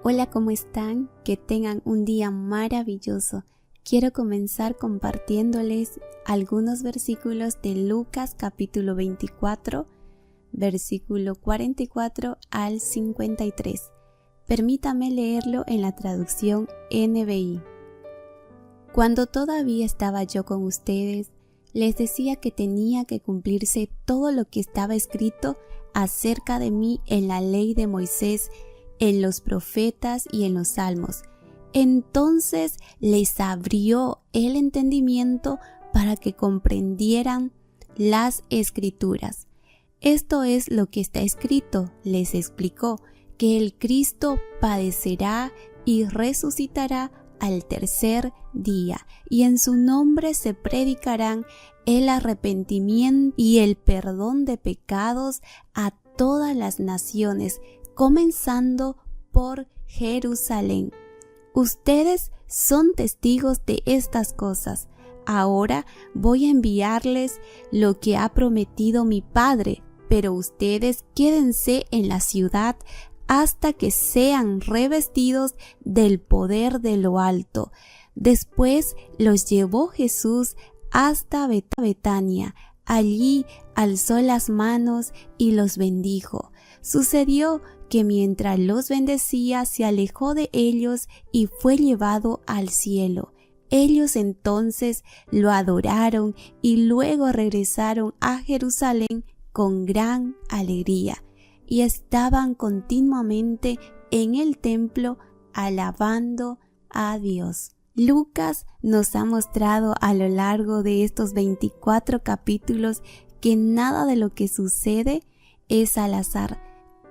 Hola, ¿cómo están? Que tengan un día maravilloso. Quiero comenzar compartiéndoles algunos versículos de Lucas capítulo 24, versículo 44 al 53. Permítame leerlo en la traducción NBI. Cuando todavía estaba yo con ustedes, les decía que tenía que cumplirse todo lo que estaba escrito acerca de mí en la ley de Moisés, en los profetas y en los salmos. Entonces les abrió el entendimiento para que comprendieran las escrituras. Esto es lo que está escrito, les explicó, que el Cristo padecerá y resucitará al tercer día, y en su nombre se predicarán el arrepentimiento y el perdón de pecados a todas las naciones, comenzando por Jerusalén. Ustedes son testigos de estas cosas. Ahora voy a enviarles lo que ha prometido mi Padre, pero ustedes quédense en la ciudad hasta que sean revestidos del poder de lo alto. Después los llevó Jesús hasta Betania. Allí alzó las manos y los bendijo. Sucedió que mientras los bendecía se alejó de ellos y fue llevado al cielo. Ellos entonces lo adoraron y luego regresaron a Jerusalén con gran alegría y estaban continuamente en el templo alabando a Dios. Lucas nos ha mostrado a lo largo de estos 24 capítulos que nada de lo que sucede es al azar.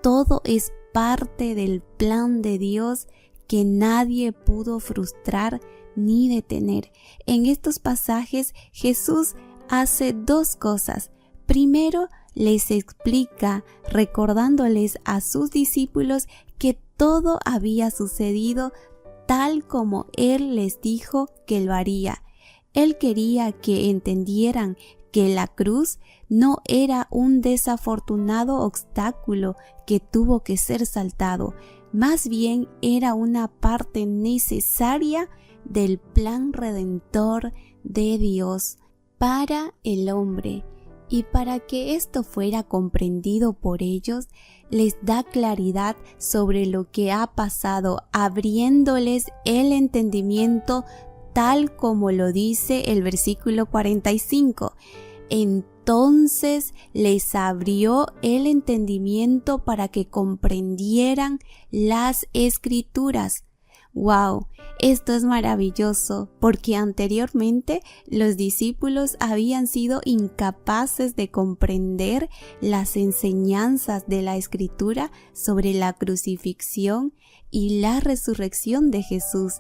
Todo es parte del plan de Dios que nadie pudo frustrar ni detener. En estos pasajes Jesús hace dos cosas. Primero, les explica, recordándoles a sus discípulos que todo había sucedido tal como Él les dijo que lo haría. Él quería que entendieran que la cruz no era un desafortunado obstáculo que tuvo que ser saltado, más bien era una parte necesaria del plan redentor de Dios para el hombre. Y para que esto fuera comprendido por ellos, les da claridad sobre lo que ha pasado, abriéndoles el entendimiento tal como lo dice el versículo 45. Entonces les abrió el entendimiento para que comprendieran las escrituras. ¡Wow! Esto es maravilloso porque anteriormente los discípulos habían sido incapaces de comprender las enseñanzas de la Escritura sobre la crucifixión y la resurrección de Jesús.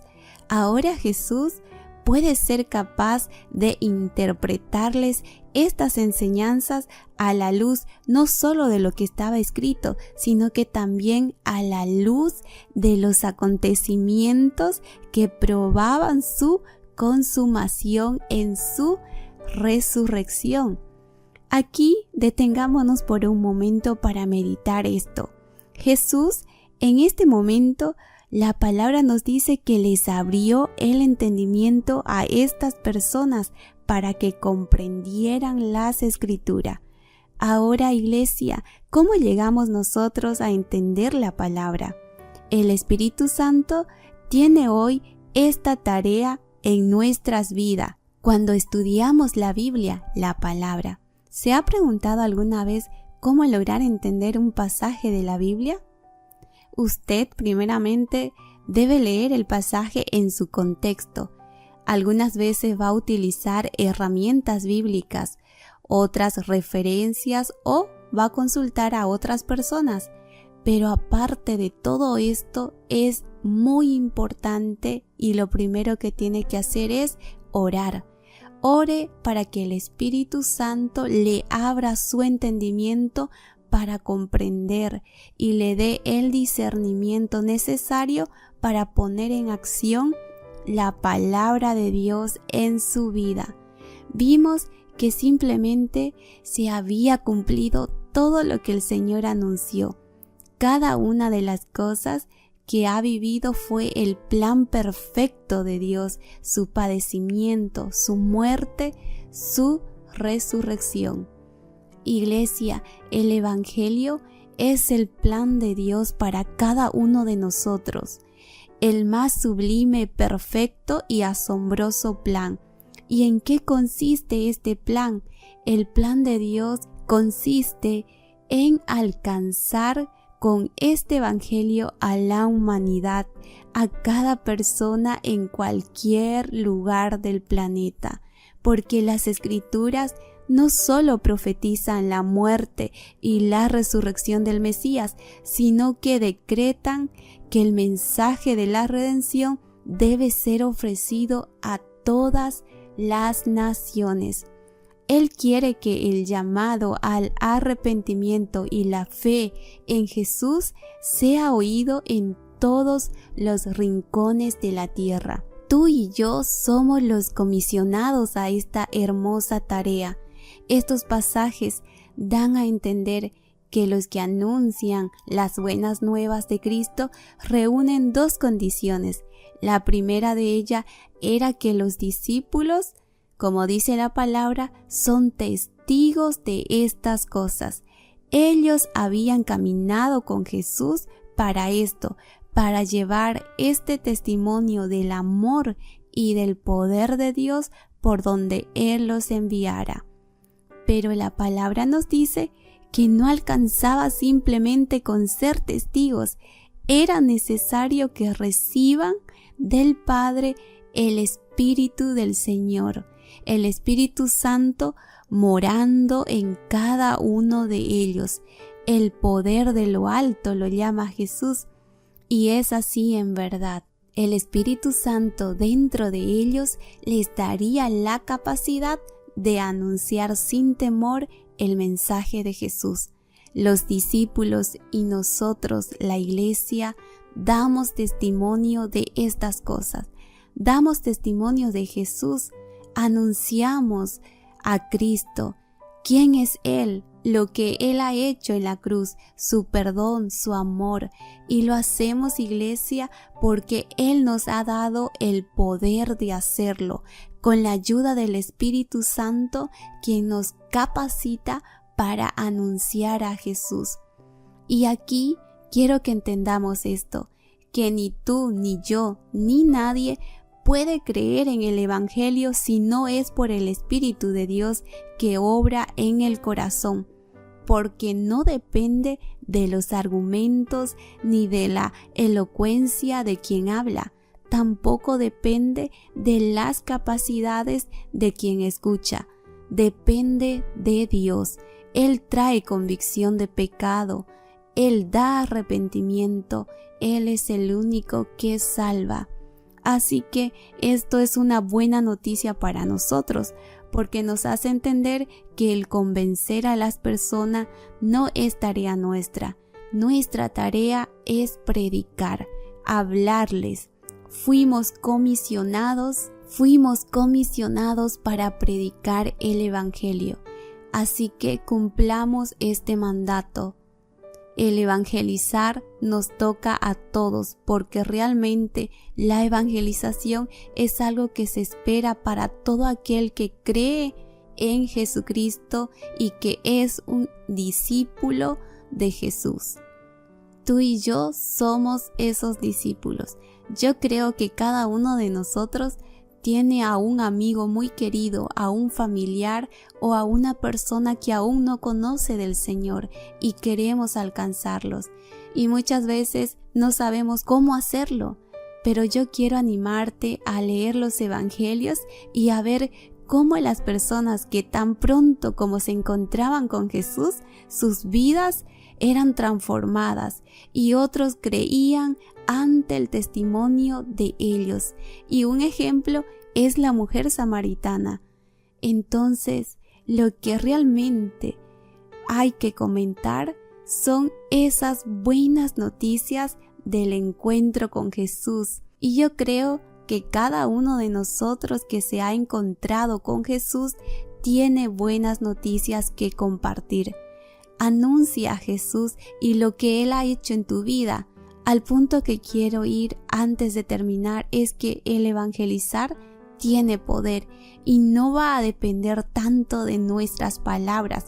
Ahora Jesús puede ser capaz de interpretarles estas enseñanzas a la luz no solo de lo que estaba escrito, sino que también a la luz de los acontecimientos que probaban su consumación en su resurrección. Aquí detengámonos por un momento para meditar esto. Jesús, en este momento, la palabra nos dice que les abrió el entendimiento a estas personas para que comprendieran las escrituras. Ahora, iglesia, ¿cómo llegamos nosotros a entender la palabra? El Espíritu Santo tiene hoy esta tarea en nuestras vidas. Cuando estudiamos la Biblia, la palabra, ¿se ha preguntado alguna vez cómo lograr entender un pasaje de la Biblia? Usted primeramente debe leer el pasaje en su contexto. Algunas veces va a utilizar herramientas bíblicas, otras referencias o va a consultar a otras personas. Pero aparte de todo esto es muy importante y lo primero que tiene que hacer es orar. Ore para que el Espíritu Santo le abra su entendimiento para comprender y le dé el discernimiento necesario para poner en acción la palabra de Dios en su vida. Vimos que simplemente se había cumplido todo lo que el Señor anunció, cada una de las cosas que ha vivido fue el plan perfecto de Dios, su padecimiento, su muerte, su resurrección. Iglesia, el Evangelio es el plan de Dios para cada uno de nosotros, el más sublime, perfecto y asombroso plan. ¿Y en qué consiste este plan? El plan de Dios consiste en alcanzar con este Evangelio a la humanidad, a cada persona en cualquier lugar del planeta, porque las Escrituras no solo profetizan la muerte y la resurrección del Mesías, sino que decretan que el mensaje de la redención debe ser ofrecido a todas las naciones. Él quiere que el llamado al arrepentimiento y la fe en Jesús sea oído en todos los rincones de la tierra. Tú y yo somos los comisionados a esta hermosa tarea. Estos pasajes dan a entender que los que anuncian las buenas nuevas de Cristo reúnen dos condiciones. La primera de ellas era que los discípulos, como dice la palabra, son testigos de estas cosas. Ellos habían caminado con Jesús para esto, para llevar este testimonio del amor y del poder de Dios por donde Él los enviara. Pero la palabra nos dice que no alcanzaba simplemente con ser testigos, era necesario que reciban del Padre el Espíritu del Señor, el Espíritu Santo morando en cada uno de ellos. El poder de lo alto lo llama Jesús, y es así en verdad. El Espíritu Santo dentro de ellos les daría la capacidad de anunciar sin temor el mensaje de Jesús. Los discípulos y nosotros, la Iglesia, damos testimonio de estas cosas. Damos testimonio de Jesús, anunciamos a Cristo, quién es Él, lo que Él ha hecho en la cruz, su perdón, su amor, y lo hacemos, Iglesia, porque Él nos ha dado el poder de hacerlo, con la ayuda del Espíritu Santo, quien nos capacita para anunciar a Jesús. Y aquí quiero que entendamos esto, que ni tú, ni yo, ni nadie puede creer en el Evangelio si no es por el Espíritu de Dios que obra en el corazón, porque no depende de los argumentos ni de la elocuencia de quien habla, tampoco depende de las capacidades de quien escucha, depende de Dios. Él trae convicción de pecado, Él da arrepentimiento, Él es el único que salva. Así que esto es una buena noticia para nosotros, porque nos hace entender que el convencer a las personas no es tarea nuestra. Nuestra tarea es predicar, hablarles. Fuimos comisionados para predicar el Evangelio. Así que cumplamos este mandato. El evangelizar nos toca a todos, porque realmente la evangelización es algo que se espera para todo aquel que cree en Jesucristo y que es un discípulo de Jesús. Tú y yo somos esos discípulos. Yo creo que cada uno de nosotros tiene a un amigo muy querido, a un familiar o a una persona que aún no conoce del Señor y queremos alcanzarlos. Y muchas veces no sabemos cómo hacerlo, pero yo quiero animarte a leer los evangelios y a ver cómo las personas que tan pronto como se encontraban con Jesús, sus vidas eran transformadas y otros creían ante el testimonio de ellos. Y un ejemplo es la mujer samaritana. Entonces, lo que realmente hay que comentar son esas buenas noticias del encuentro con Jesús. Y yo creo que cada uno de nosotros que se ha encontrado con Jesús tiene buenas noticias que compartir. Anuncia a Jesús y lo que Él ha hecho en tu vida. Al punto que quiero ir antes de terminar es que el evangelizar tiene poder y no va a depender tanto de nuestras palabras,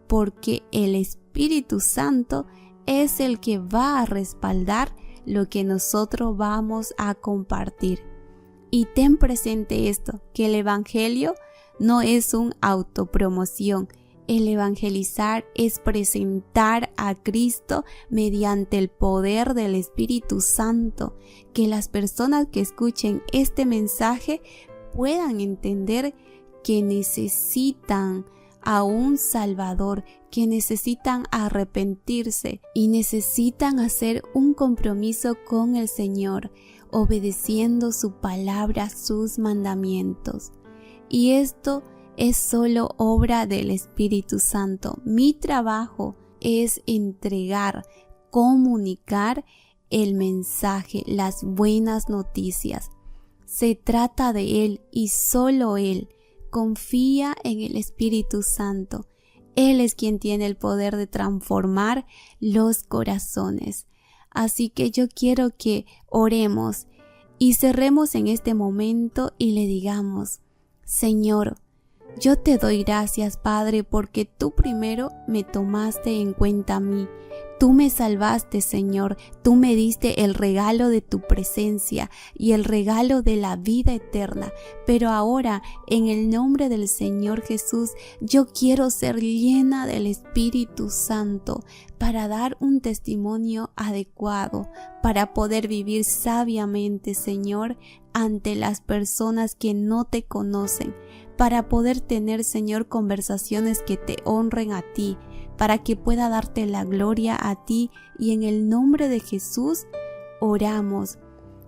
porque el Espíritu Santo es el que va a respaldar lo que nosotros vamos a compartir. Y ten presente esto, que el Evangelio no es una autopromoción. El evangelizar es presentar a Cristo mediante el poder del Espíritu Santo, que las personas que escuchen este mensaje puedan entender que necesitan a un Salvador, que necesitan arrepentirse y necesitan hacer un compromiso con el Señor, obedeciendo su palabra, sus mandamientos. Y esto es solo obra del Espíritu Santo. Mi trabajo es entregar, comunicar el mensaje, las buenas noticias. Se trata de Él y solo Él. Confía en el Espíritu Santo. Él es quien tiene el poder de transformar los corazones. Así que yo quiero que oremos y cerremos en este momento y le digamos: Señor, yo te doy gracias, Padre, porque tú primero me tomaste en cuenta a mí. Tú me salvaste, Señor. Tú me diste el regalo de tu presencia y el regalo de la vida eterna. Pero ahora, en el nombre del Señor Jesús, yo quiero ser llena del Espíritu Santo para dar un testimonio adecuado, para poder vivir sabiamente, Señor, ante las personas que no te conocen, para poder tener, Señor, conversaciones que te honren a ti, para que pueda darte la gloria a ti, y en el nombre de Jesús oramos,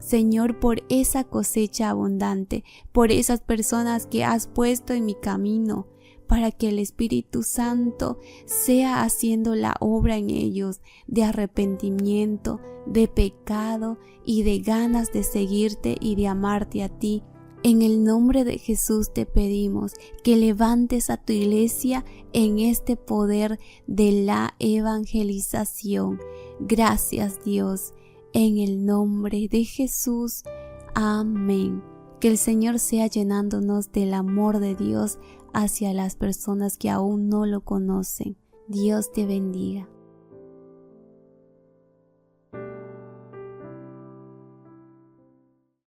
Señor, por esa cosecha abundante, por esas personas que has puesto en mi camino, para que el Espíritu Santo sea haciendo la obra en ellos de arrepentimiento, de pecado y de ganas de seguirte y de amarte a ti. En el nombre de Jesús te pedimos que levantes a tu iglesia en este poder de la evangelización. Gracias, Dios, en el nombre de Jesús. Amén. Que el Señor sea llenándonos del amor de Dios hacia las personas que aún no lo conocen. Dios te bendiga.